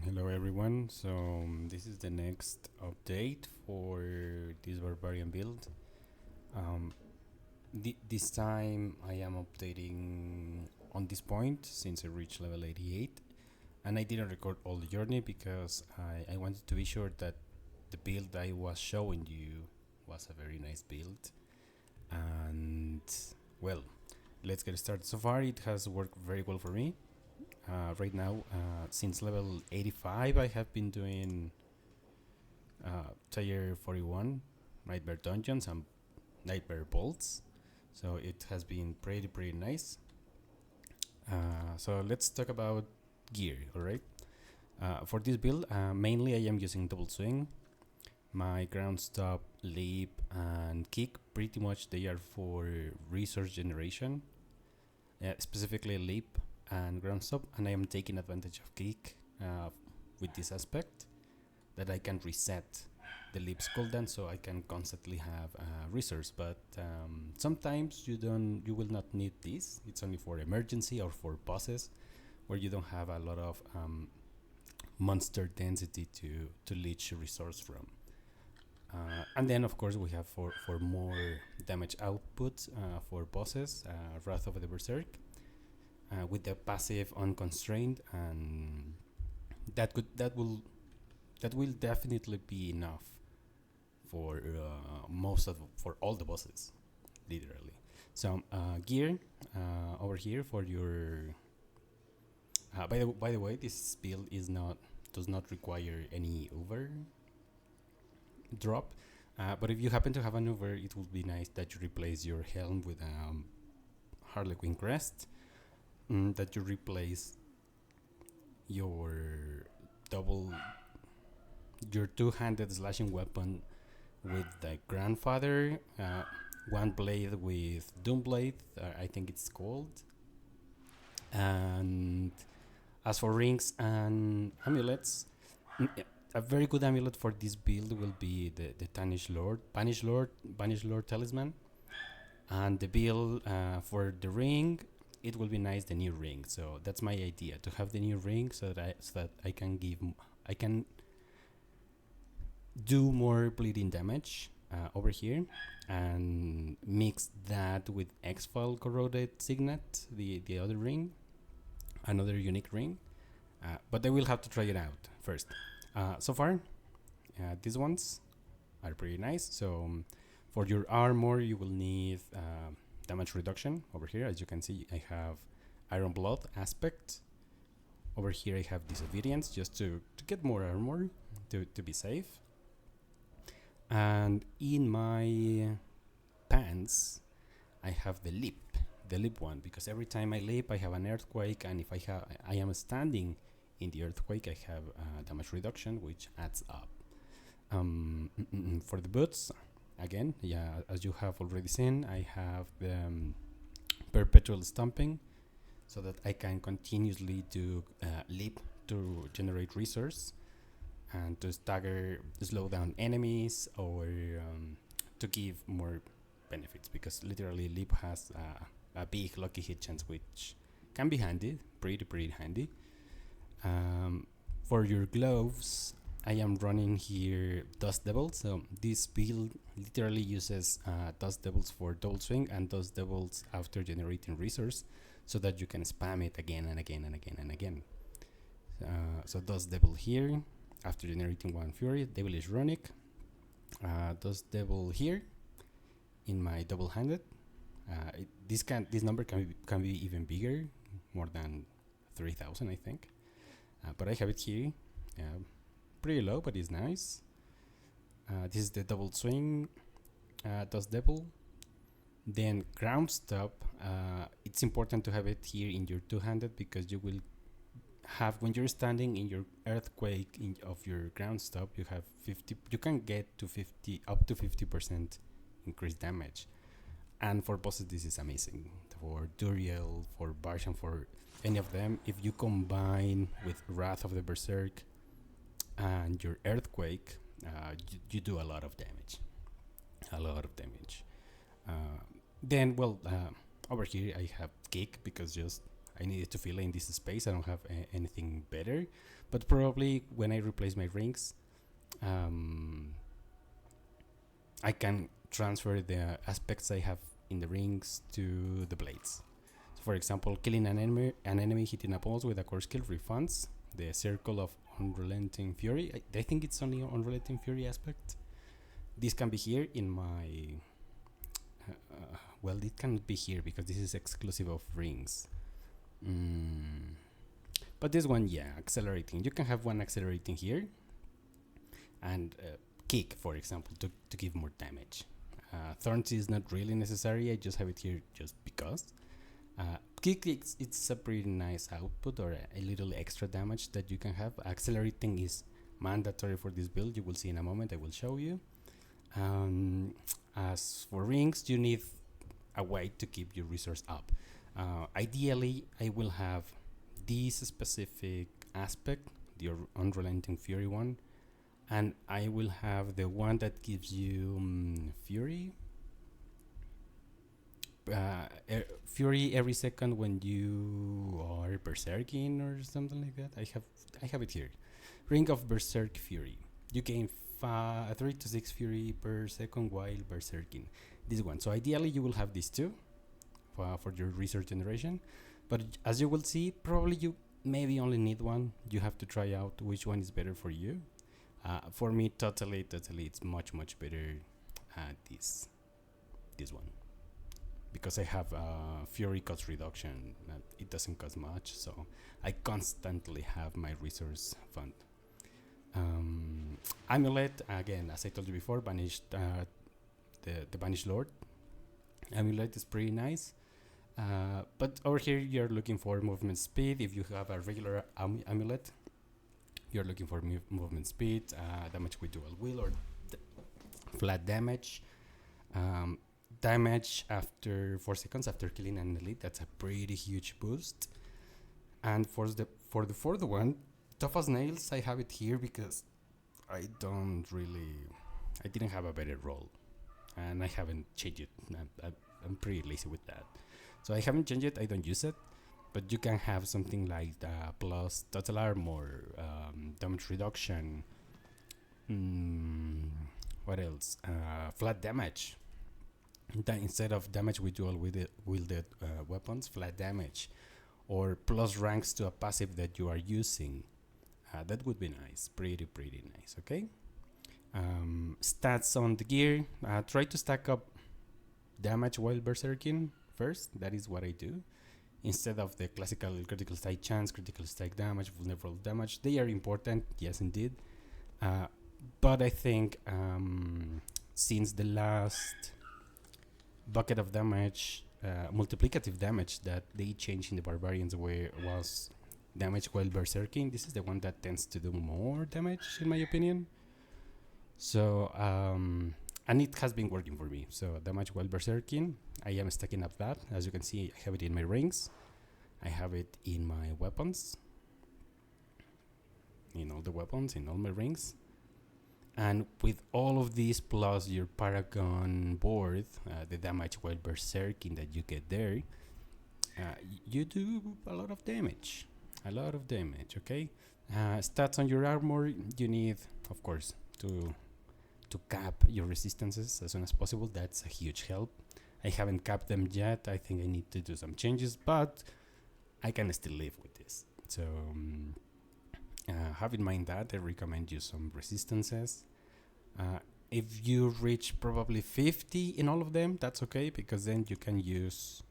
Hello everyone, so this is the next update for this Barbarian build. Um, this time I am updating on this point since I reached level 88, and I didn't record all the journey because I wanted to be sure that the build I was showing you was a very nice build. And well, let's get started. So far it has worked very well for me. Right now, since level 85, I have been doing tier 41 nightmare dungeons and nightmare bolts, so it has been pretty nice. So let's talk about gear. All right, for this build, mainly I am using double swing. My ground stop, leap, and kick pretty much they are for resource generation. Specifically leap and ground stop, and I am taking advantage of kick with this aspect that I can reset the leap's cooldown, so I can constantly have resource. But sometimes you will not need this. It's only for emergency or for bosses where you don't have a lot of monster density to leech resource from. And then of course we have for more damage output for bosses, Wrath of the Berserk, with the passive unconstrained, and that will definitely be enough for for all the bosses, literally. So gear over here for your. By the way, this build does not require any over drop. But if you happen to have an over, it would be nice that you replace your helm with Harlequin crest. That you replace your double your two-handed slashing weapon with the grandfather, one blade with doom blade, I think it's called. And as for rings and amulets, a very good amulet for this build will be the Banish Lord talisman. And the build for the ring, it will be nice, the new ring. So that's my idea, to have the new ring so that I can do more bleeding damage over here, and mix that with X-File corroded signet, the other ring, another unique ring. But I will have to try it out first. So far, these ones are pretty nice. So for your armor, you will need damage reduction. Over here, as you can see, I have Iron Blood aspect. Over here I have disobedience, just to get more armor, to be safe. And in my pants I have the leap one, because every time I leap I have an earthquake, and if I am standing in the earthquake, I have damage reduction, which adds up. For the boots, again, yeah, as you have already seen, I have the perpetual stomping, so that I can continuously do leap to generate resource, and to slow down enemies, or to give more benefits, because literally leap has a big lucky hit chance, which can be handy, pretty handy. For your gloves, I am running here Dust Devils. So this build literally uses Dust Devils for double swing and Dust Devils after generating resource, so that you can spam it again and again and again and again. So Dust Devil here after generating one fury, Devilish Runic, Dust Devil here in my double-handed. This number can be even bigger, more than 3,000, I think. But I have it here, pretty low, but it's nice. This is the double swing, Dust Devil. Then ground stop. It's important to have it here in your two-handed, because you will have, when you're standing in your earthquake of your ground stop, you have 50. You can get to 50, up to 50% increased damage. And for bosses, this is amazing. For Duriel, for Barshan, for any of them, if you combine with Wrath of the Berserk and your earthquake, you do a lot of damage. Then, well, over here I have kick, because just I needed to fill in this space. I don't have anything better, but probably when I replace my rings, I can transfer the aspects I have in the rings to the blades. So for example, killing an enemy hitting a boss with a core skill refunds the circle of unrelenting fury. I think it's only unrelenting fury aspect. This can be here in my well, it cannot be here because this is exclusive of rings. But this one, yeah, accelerating. You can have one accelerating here and kick, for example, to give more damage. Thorns is not really necessary. I just have it here just because. Kick, it's a pretty nice output or a little extra damage that you can have. Accelerating is mandatory for this build. You will see in a moment. I will show you. As for rings, you need a way to keep your resource up. Ideally, I will have this specific aspect, the unrelenting fury one, and I will have the one that gives you fury. Fury every second when you are berserking or something like that. I have it here. Ring of Berserk Fury. You gain 3 to 6 fury per second while berserking. This one. So ideally you will have these two for your resource generation. But as you will see, probably you maybe only need one. You have to try out which one is better for you. For me, totally, it's much better this one. Because I have fury cost reduction, it doesn't cost much, so I constantly have my resource fund. Amulet, again, as I told you before, banished the Banished Lord. Amulet is pretty nice, but over here you're looking for movement speed. If you have a regular amulet, you're looking for movement speed, damage with dual wheel, or flat damage. Damage after 4 seconds after killing an elite. That's a pretty huge boost. And for the fourth one, tough as nails, I have it here because I didn't have a better roll, and I haven't changed it. I'm pretty lazy with that, so I haven't changed it. I don't use it, but you can have something like plus total armor, damage reduction. What else? Flat damage. Instead of damage with dual wielded weapons, flat damage, or plus ranks to a passive that you are using. That would be nice, pretty nice. Okay. Stats on the gear. Try to stack up damage while berserking first. That is what I do. Instead of the classical critical strike chance, critical strike damage, vulnerable damage. They are important, yes indeed. But I think since the last bucket of damage, multiplicative damage that they changed in the Barbarians was damage while berserking, this is the one that tends to do more damage in my opinion. So and it has been working for me. So damage while berserking, I am stacking up that. As you can see, I have it in my rings, I have it in my weapons, in all the weapons, in all my rings. And with all of these plus your Paragon board, the damage while berserking that you get there, you do a lot of damage. Okay? Stats on your armor, you need, of course, to cap your resistances as soon as possible. That's a huge help. I haven't capped them yet. I think I need to do some changes, but I can still live with this. So have in mind that I recommend you some resistances. If you reach probably 50 in all of them, that's okay, because then you can use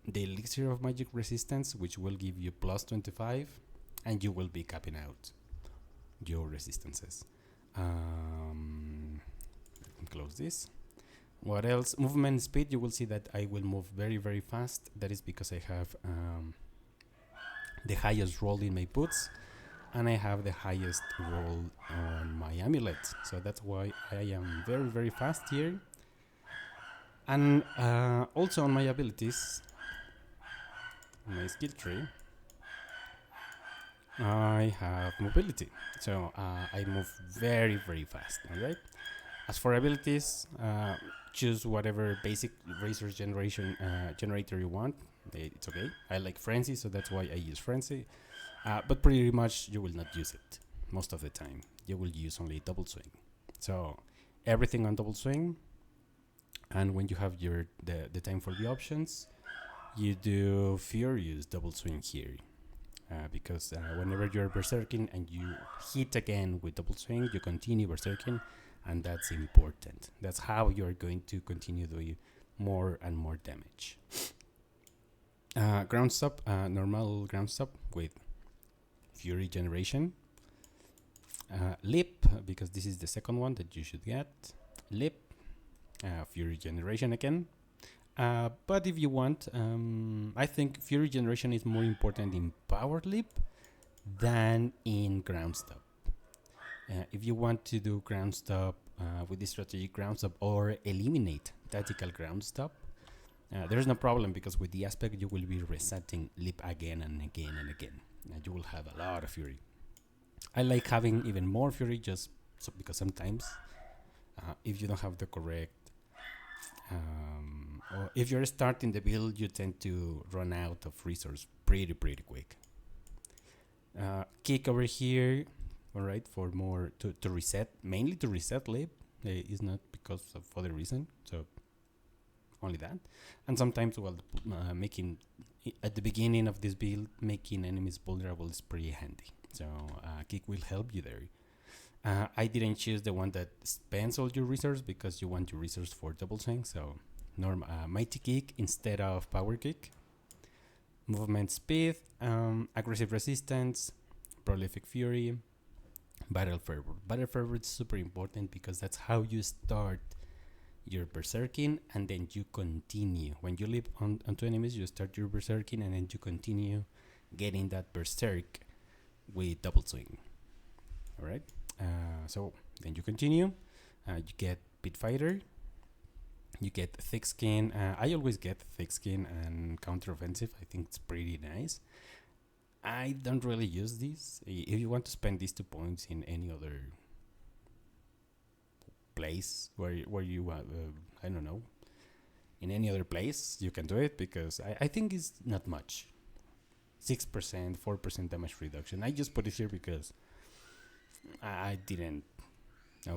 the Elixir of Magic Resistance, which will give you plus 25, and you will be capping out your resistances. Close this. What else? Movement speed, you will see that I will move very fast. That is because I have the highest roll in my boots, and I have the highest roll on my amulet, so that's why I am very fast here. And also on my abilities, my skill tree, I have mobility, so I move very fast. Alright, As for abilities, choose whatever basic resource generator you want. It's okay. I like Frenzy, so that's why I use Frenzy. But pretty much you will not use it most of the time. You will use only double swing. So everything on double swing. And when you have the time for the options, you do Furious double swing here. Because whenever you're berserking and you hit again with double swing, you continue berserking, and that's important. That's how you're going to continue doing more and more damage. Ground stop, normal ground stop with Fury generation. Leap, because this is the second one that you should get. Leap, Fury generation again. But if you want, I think Fury generation is more important in power leap than in ground stop. If you want to do ground stop with this strategic ground stop or eliminate tactical ground stop, there's no problem, because with the aspect you will be resetting leap again and again and again. And you will have a lot of Fury. I like having even more Fury just because sometimes if you don't have the correct or if you're starting the build, you tend to run out of resource pretty quick. Kick over here, alright, for more to reset, mainly to reset leap. Is not because of other reason, so only that. And sometimes, well, making at the beginning of this build, making enemies vulnerable is pretty handy. So kick will help you there. I didn't choose the one that spends all your resources because you want your resource for double swing. So mighty kick instead of power kick. Movement speed, aggressive resistance, prolific fury, battle fervor. Battle fervor is super important because that's how you start your berserking, and then you continue. When you leap onto enemies, you start your berserking, and then you continue getting that berserk with double swing. All right. So then you continue. You get pit fighter. You get thick skin. I always get thick skin and counter offensive. I think it's pretty nice. I don't really use this. If you want to spend these 2 points in any other place where you I don't know, in any other place, you can do it, because I think it's not much. 6%, 4% damage reduction. I just put it here because I didn't.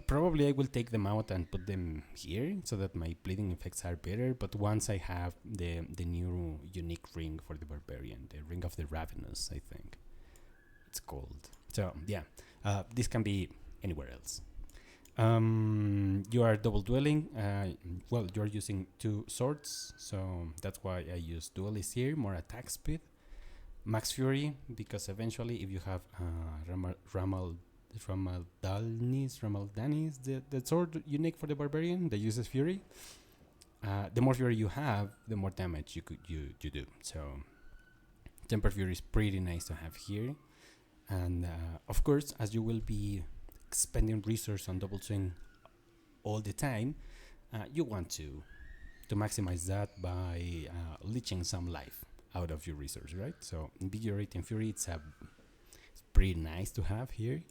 Probably I will take them out and put them here so that my bleeding effects are better. But once I have the new unique ring for the Barbarian, the Ring of the Ravenous, I think it's called. So yeah, this can be anywhere else. You are double dueling. Well, you are using 2 swords, so that's why I use duelist here. More attack speed. Max Fury, because eventually if you have Ramaldanis, the sword unique for the Barbarian that uses Fury, the more Fury you have, the more damage you do. So Temper Fury is pretty nice to have here. And of course, as you will be spending resource on double swing all the time, you want to maximize that by leeching some life out of your resource, right? So Invigorating Fury, it's pretty nice to have here.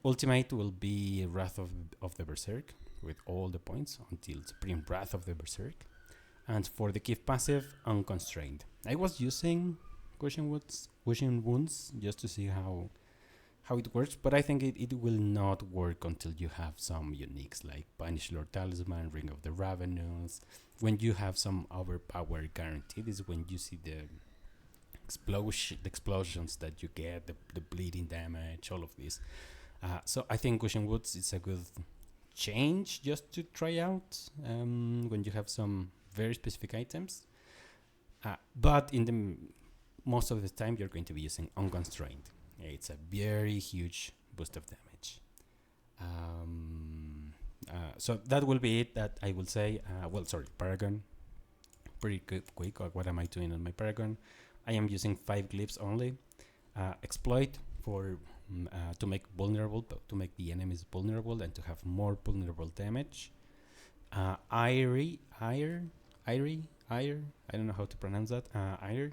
Ultimate will be Wrath of the Berserk with all the points until Supreme Wrath of the Berserk. And for the Give passive, Unconstrained. I was using Cushion Wounds just to see how it works, but I think it will not work until you have some uniques like Banish Lord Talisman, Ring of the Ravenous. When you have some overpower guaranteed is when you see the explosions that you get, the bleeding damage, all of this. So I think Cushion Woods is a good change just to try out when you have some very specific items. But in the most of the time, you're going to be using Unconstrained. It's a very huge boost of damage. So that will be it that I will say. Paragon. Pretty quick. What am I doing on my Paragon? I am using 5 glyphs only. Exploit for to make the enemies vulnerable and to have more vulnerable damage. Ire. I don't know how to pronounce that. Ire.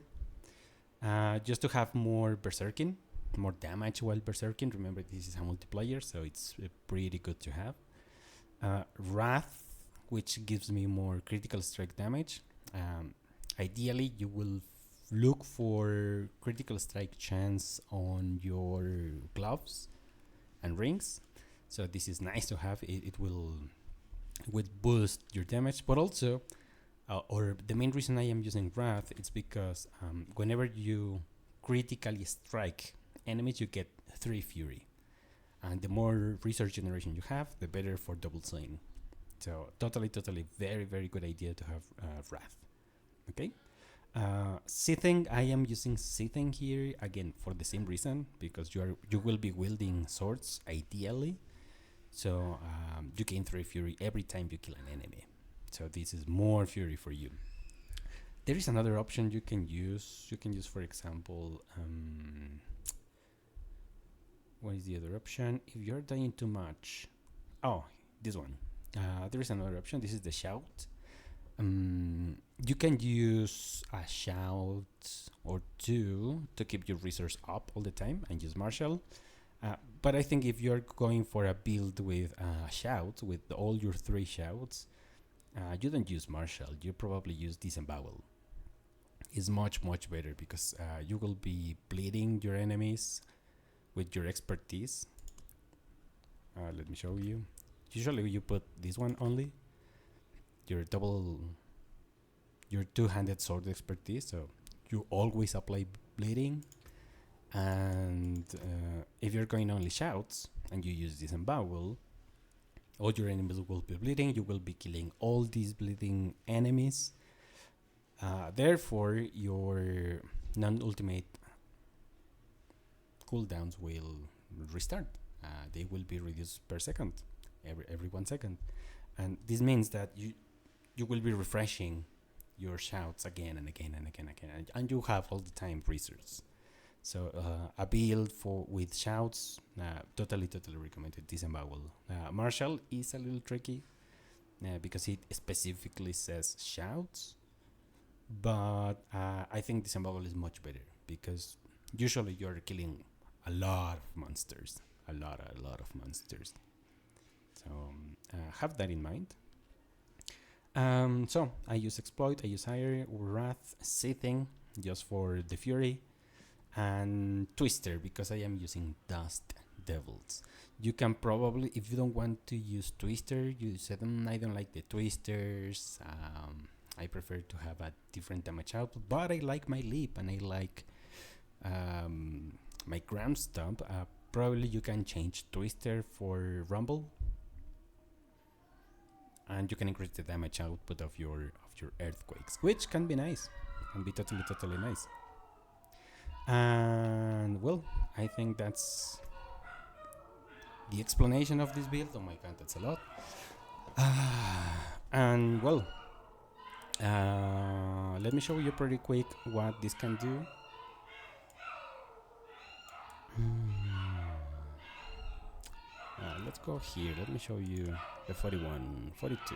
Just to have more berserking. more damage while berserking. Remember, this is a multiplayer, so it's pretty good to have. Wrath, which gives me more critical strike damage. Ideally, you will look for critical strike chance on your gloves and rings. So this is nice to have. It will boost your damage, but also, or the main reason I am using Wrath, it's because whenever you critically strike enemies, you get 3 Fury. And the more resource generation you have, the better for double slaying. So totally very, very good idea to have Wrath. Okay. Seething, I am using Seething here again for the same reason, because you will be wielding swords ideally. So you gain 3 Fury every time you kill an enemy. So this is more Fury for you. There is another option you can use. You can use, for example, what is the other option? If you're dying too much, oh, this one. There is another option. This is the shout. You can use a shout or two to keep your resource up all the time and use martial. But I think if you're going for a build with shout, with all your 3 shouts, you don't use martial. You probably use disembowel. It's much better because you will be bleeding your enemies with your expertise. Let me show you. Usually you put this one only, your two-handed sword expertise, so you always apply bleeding. And if you're going only shouts and you use disembowel, all your enemies will be bleeding. You will be killing all these bleeding enemies. Therefore, your non-ultimate cooldowns will restart. They will be reduced per second, every 1 second, and this means that you will be refreshing your shouts again and again, and you have all the time resources. So a build with shouts, totally recommended. Disembowel. Martial is a little tricky because it specifically says shouts, but I think disembowel is much better because usually you're killing a lot of monsters, a lot of monsters. So have that in mind. So I use exploit, I use higher, wrath, seething just for the fury, and twister because I am using dust devils. You can probably, if you don't want to use twister, use them. I don't like the twisters. I prefer to have a different damage output, but I like my leap and I like my ground stomp. Probably you can change twister for rumble, and you can increase the damage output of your earthquakes, which can be nice, can be totally nice. And well, I think that's the explanation of this build. Oh my god, that's a lot. And well, let me show you pretty quick what this can do. Let's go here. Let me show you the 41, 42.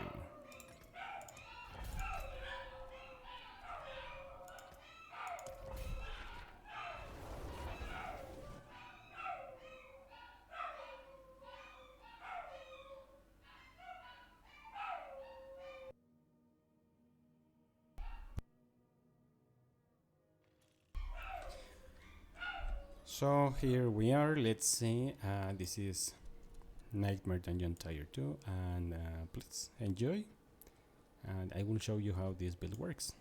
So here we are. Let's see. This is Nightmare Dungeon Tier 2, and please enjoy, and I will show you how this build works.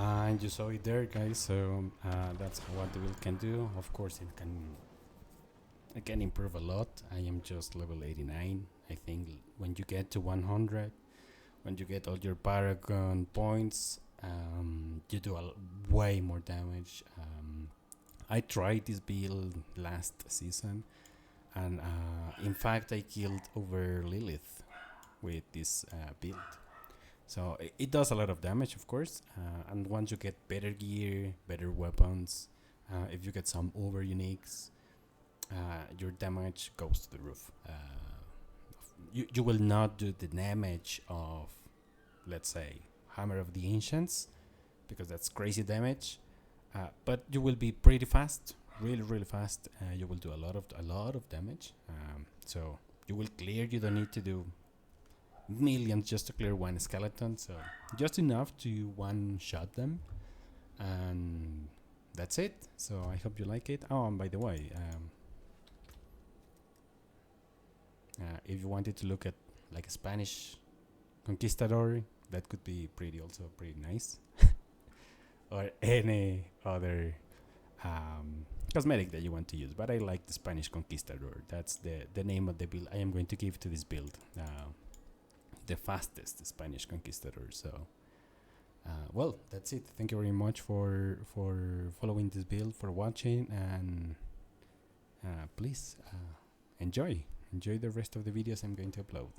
And you saw it there, guys. So that's what the build can do. Of course, it can improve a lot. I am just level 89. I think when you get to 100, when you get all your Paragon points, you do way more damage. I tried this build last season, and in fact, I killed over Lilith with this build. So it does a lot of damage, of course. And once you get better gear, better weapons, if you get some over uniques, your damage goes to the roof. You will not do the damage of, let's say, Hammer of the Ancients, because that's crazy damage. But you will be pretty fast, really fast. You will do a lot of damage. So you will clear. You don't need to do millions just to clear one skeleton. So just enough to one-shot them, and that's it. So I hope you like it. Oh, and by the way, if you wanted to look at like a Spanish conquistador, that could be pretty nice. Or any other cosmetic that you want to use, but I like the Spanish conquistador. That's the name of the build I am going to give to this build. The fastest Spanish conquistador. So well, that's it. Thank you very much for following this build, for watching, and please enjoy the rest of the videos I'm going to upload.